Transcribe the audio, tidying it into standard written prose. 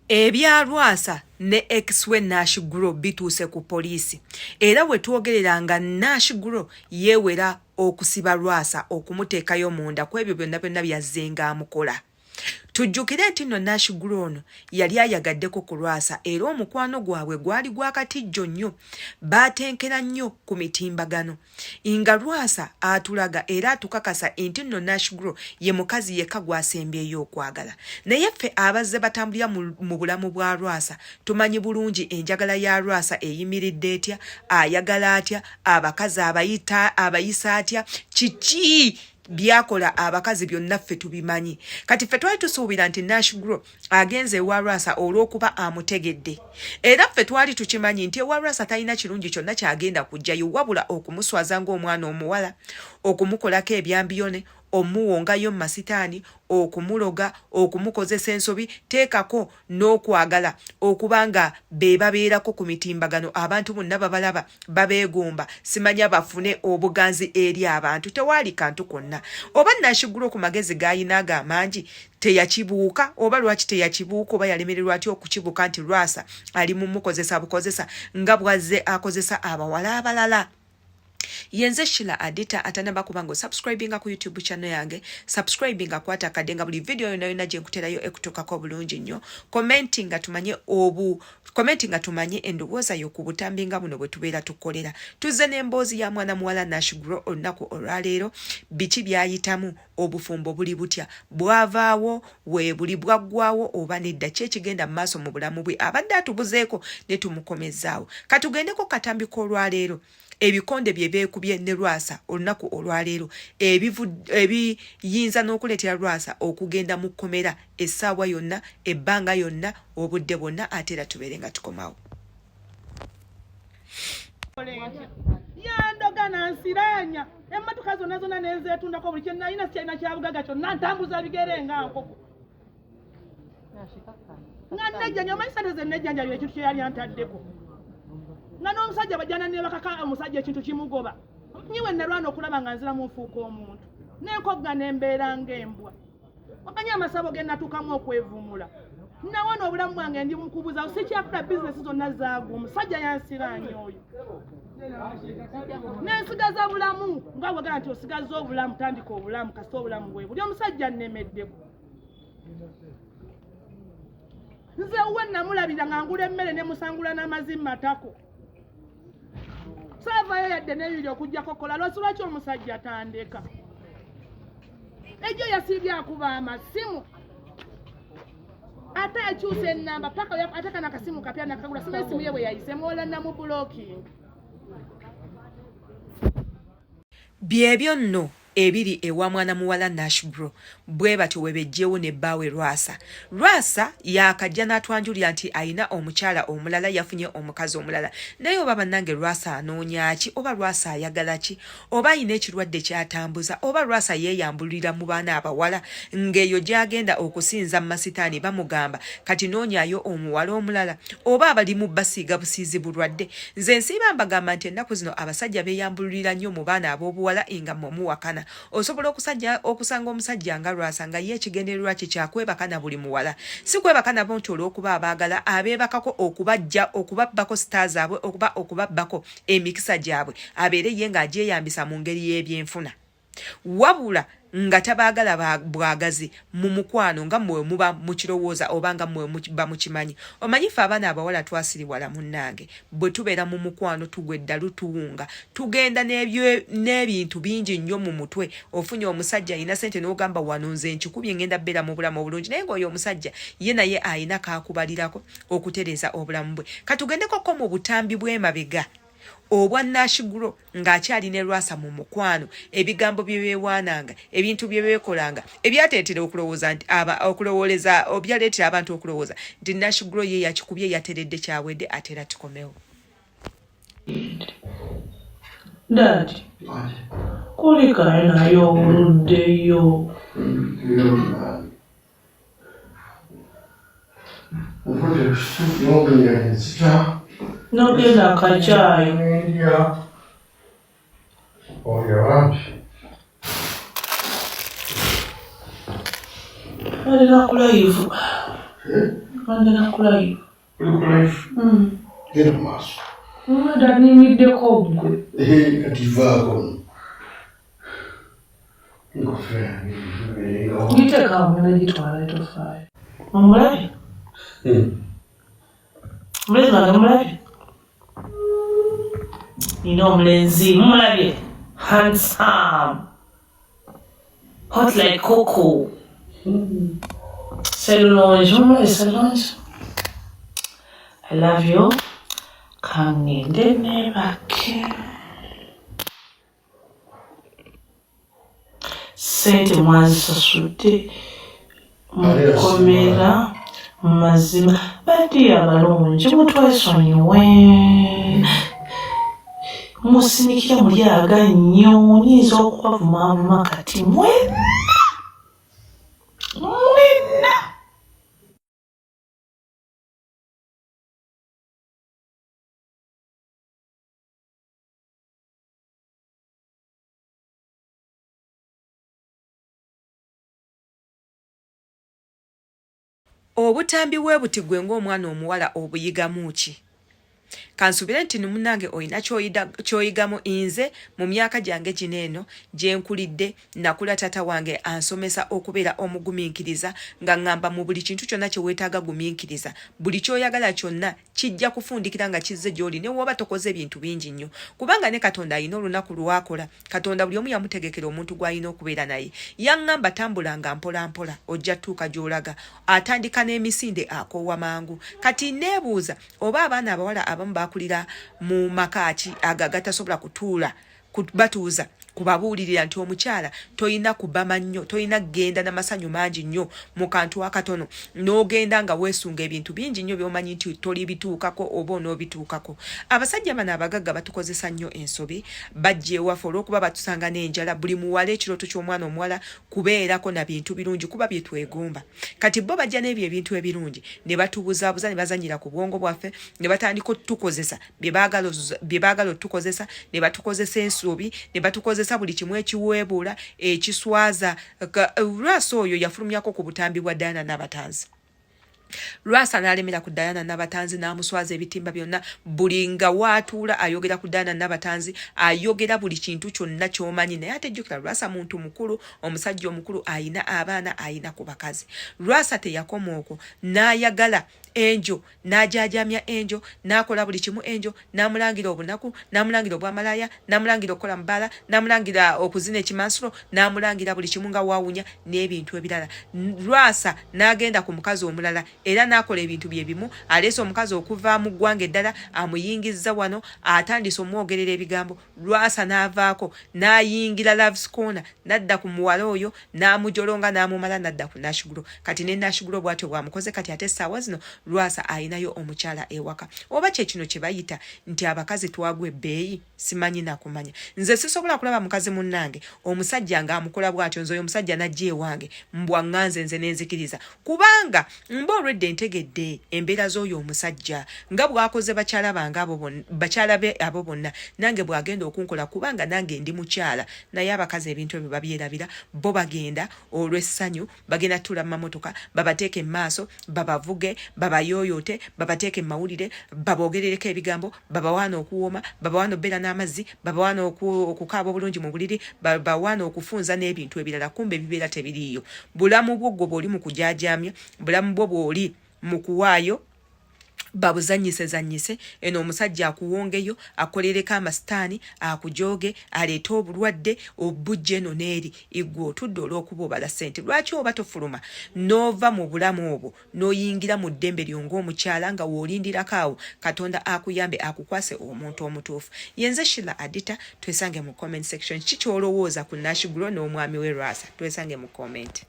Ebya Lwasa ne Exwe Nash Grow bituuse ku poliisi era we twogereranga Nash Grow yeewera okusiba Lwasa okumuteekayo munda ku ebyo byonna byazzenga amukola. Tujjukire nti nno Nash Grow ono yali ayagaddeko ku Lwasa era omukwano gwabwe gwali gwakatijjo nnyo, baatenkera nnyo ku mitimbagano nga Lwasa atulaga era atukakasa nti nno Nash Grow ye mukazi yekka gwasembyeyo okwagala. Naye ffe abazze batambulira mu bulamu bwa Lwasa tumanyi bulungi enjagala ya Lwasa eyimiridde etya, ayagala atya, abakazi abayisa atya, kiki byakola abakazi byonna ffe tubimanyi. Kati ffe twali tusuubira nti Nash Grow agenze ewa Lwasa olw'okuba amutegedde. Era ffe twali tukimanyi nti ewa Lwasa talina kirungi kyonna kyagenda kujjayo wabula okumuswaza ng'omwana omuwala, okumukolako ebyambiyone, omuwongayo masitaani, okumuloga, okumukozesa ensobi, teekako n'okwagala okubanga be babeerako ku mitimbagano abantu bonna babalaba babeegomba, simanya bafune obuganzi eri abantu. Tewaali kantu konna. Oba Nash Grow ku magezi g'ayina ag'amangi teyakibuuka, oba lwaki teyakibuuka, oba yalemererwa atya okukibuuka nti Lwasa ali mu mukozesa bukozesa nga bwazze akozesa abawala abalala. Yenze Shila Adita atanamba kubango subscribinga ku YouTube channel yange, subscribinga kwata akadenga buli video yona gye nkuterayo ekutoka ko bulungi nnyo, commentinga tumanye endowooza yo ku butambinga buno bwe tubeera tukolera. Tuzze n'emboozi ya mwana muwala Nash Grow olunaku olwaleero, biki byayitamu, obufumbo buli butya, bwavaawo, we buli bwaggwaawo oba nedda ki ekigenda mu maaso mu bulamu bwe abadde atubuzeeko ne tumukomezzaawo. Katugendeko katambiko olwaleero. Ebikonde bye beekubye ne Lwasa olunaku olwaleero ebiyinza n'okuleetera Lwasa okugenda mu kkomera essaawa yonna, ebbanga yonna, obudde bwonna, ate era tubeere nga tukomawo. Yandogana nsiranya emmotoka zonna nezeetundako buli kyenalina sikyalina kyabugaga kyonna ntambuza bigere nga nkoko nga nejjanja omanyi sente ze nejjanja ekintu kye yali antaddeko nga n'omusajja bajjana ne bakaka omusajja ekintu kimugoba nyiwe nalwana okulaba nga nziramu nfuuka omuntu n'enkogga n'embeera ng'embwa omanyi amasabo ge natuukamu okwevumula nawona obulamu bwange ndi mukubuza sikyakola bizinesi zonna zaago omusajja yansiraanya oyo n'ensigaza bulamu nga bwegala nti osigaza obulamu tandika obulamu kasita obulamu bwe buli omusajja nnemeddeko nze uwe namulabira nga ngula emmere ne musangula n'amazimma matako saavayo yadde n'ebiri okujjako kola lwaki lwaki omusajja atandeka ejjo yasiibye akuba amasimu ate akyusa ennamba paka ate kana akasimu kapya nakagula sima esimu ye bwe yayise mwola namu blocking. Byebyo nno ebiri ewa mwana muwala Nash Grow bwe batyo we bejjeewo ne bbaawe Lwasa. Lwasa yaakajja n'atwanjulira nti ayina omukyala omulala, yafunye omukazi omulala. Naye oba bannange Lwasa anoonya ki, oba Lwasa ayagala ki, oba ayina ekirwadde kyatambuza, oba Lwasa yeeyambulira mu baana abawala ng'eyo gy'agenda okusinza masitaani bamugamba kati noonyayo omuwala omulala, oba abali mu basiiga busiizi bulwadde. Nze nsiiba mbagamba nti ennaku zino abasajja beeyambulira nnyo mu baana ab'obuwala nga muwakana. Osobola okusanga omusajja nga Lwasa nga ye ekigendererwa kye kyakwebakana buli muwala, si kwebakana bo nti olw'okuba abaagala abeebakako okubajja okubabbako sita zaabwe okuba okubabbako emikisa gyabwe abeere ye ng'agyeyambisa mu ngeri y'ebyenfuna, wabula nga tabaagala bwagazi mu mukwano nga mmwe muba mukirowooza oba nga mmwe muba mukimanyi. Omanyi ffe abaana abawala twasiriwala munnange bwe tubeera mu mukwano tugwedda lutuwunga tugenda n'ebintu bingi nnyo mu mutwe. Ofunye omusajja ayina sente n'ogamba wano nze nkikubye ngenda bbeera mu bulamu obulungi, naye ng'oyo omusajja ye naye ayina kaakubalirako okutereeza obulamu bwe. Katugendekoko mu butambi bw'emabega obwa Nash Grow ng'akyali ne Lwasa mu mukwano, ebigambo bye beewaananga, ebintu bye beekolanga ebyateetera okulowooleza obyaleetera abantu okulowooza nti Nash Grow ye yakikubye yateredde kyawedde, ate era tukomewo. Daddy, kulika nayo oluddeyo. Nogenda akacaayi. Alina kulayivula. Mandela kulai. Era maaso. Dani ngiddeko gwe. Kati vaako. Ngiteeka ngitwala etofaayo. Omulabi? Mulenzi wange mulabi? Nina omulenzi mumulabye? Handsome. Hot like cocoa. Cellulose, mumulabye cellulose? I love you. Kangende nebake. Sente mwazisasudde mukomera mazima badi abalungi mutwesonyiwe musinikira mulyaga nnyo nyinza okubavumavuma kati mwena. Obutambi bwe buti gwe ng'omwana omuwala obuyigamu ki? Kansubire nti munange oyina kyoyigamu. Nze mu myaka gyange gino eno gye nkulidde nakula tata wange ansomesa okubeera omugumiikiriza nga ngamba mu buli kintu kyonna kye weetaaga gumiikiriza. Buli kyoyagala kyonna kijja kufundikira nga kizze gy'oli ne woba tokoze ebintu bingi nnyo. Kubanga ne Katonda alina olunaku lwakola. Katonda buli omu yamutegekera omuntu gw'alina okubeera naye. Yaŋŋamba tambulanga mpola mpola ojja tuuka gy'olaga. Atandika n'emisinde akoowa mangu. Kati neebuuza oba abaana abawala abamu bakulira mu makaaki agatasobola kutuula batuuza kubabuulirira nti omukyala toyina kubama nnyo, toyina kgenda n'amasanyu mangi nnyo mu kantu akatono n'ogenda nga weesunga ebintu bingi nnyo by'omanyi nti toli bituukako oba onoobituukako. Abasajja bano abagagga batukozesa nnyo ensobi, bajja ewaffe olw'okuba batusanga n'enjala. Buli muwala ekirooto ky'omwana omuwala kubeerako na bintu birungi kuba bye twegomba. Kati bo bajja n'ebyo ebintu ebirungi ne batubuzaabuza ne bazanyira ku bwongo bwaffe ne batandika otukozesa bye baagala otukozesa, ne batukozesa ensobi, ne batukozesa buli kimu ekiweebuula ekiswaza. Lwasa oyo yafulumyako ku butambi bwa Diana Nabatanzi. Lwasa n'alemera ku Diana Nabatanzi n'amuswaza ebitimba byonna. Buli nga waatuula ayogera ku Diana Nabatanzi, ayogera buli kintu kyonna ky'omanyi. Naye ate jjukira Lwasa muntu mukulu, omusajja omukulu, ayina abaana, ayina ku bakazi. Lwasa teyakoma okwo, n'ayagala Enjo, n'ajaajamya Enjo, n'akola buli kimu Enjo, n'amulangira obunaku, n'amulangira obwamalaaya, n'amulangira okukola mu bbaala, n'amulangira okuzina ekimansiro, n'amulangira buli kimu nga waawunya n'ebintu ebirala. Lwasa n'agenda ku mukazi omulala era n'akola ebintu bye bimu. Aleese omukazi okuva mu ggwanga eddala amuyingizza wano, atandise omwogerera ebigambo. Lwasa n'avaako n'ayingira Love's Corner, n'adda ku muwala oyo n'amujolonga n'amumala, n'adda ku Nashigulo. Kati ne Nashigulo bw'atyo bwamukoze. Kati ate essaawa zino Lwasa ayinayo omukyala ewaka. Oba kye kino kye bayita nti abakazi twagwa ebbeeyi, simanyi nakumanya. Nze sisobola kulaba mukazi munnange omusajja ng'amukola bw'atyo, nze oyo omusajja n'ajja ewange mbwaŋŋanze nze n'enzikiriza, kubanga mba olwedde ntegedde embeera z'oyo omusajja nga bw'akoze bakyala bange bakyala be abo bonna, nange bw'agenda okunkola, kubanga nange ndi mukyala. Naye abakazi ebintu ebyo babyerabira, bo bagenda olw'essanyu, bagenda tuula mu mamotoka, babateeke mu maaso, babavuge, babayooyoote, babateeke mu mawulire, baboogerereko ebigambo, babawaana okuwooma, babawaana obbeera n'amazzi, babawaana okukaaba obulungi mu buliri, babawaana okufunza n'ebintu ebirala. Kumbe ebibeera tebiriiyo. Bulamu bwo gwo bw'oli mu kujaajamya, bulamu bwo bw'oli mu kuwaayo, babuzanyise. Eno omusajja akuwongeyo, akolereko amasitaani, akujooge, aleete obulwadde, obujje eno n'eri. Igwe otudde olw'okuba obala ssente. Lwaki oba tofuluma n'ova mu bulamu obwo n'oyingira mu ddembe lyo ng'omukyala nga w'olindirako awo Katonda akuyambe akukwase omuntu omutuufu? Yenze Sheila Adita, twesange mu comment section. Ki ky'olowooza ku Nashigulo n'omwami we Lwasa? Twesange mu comment.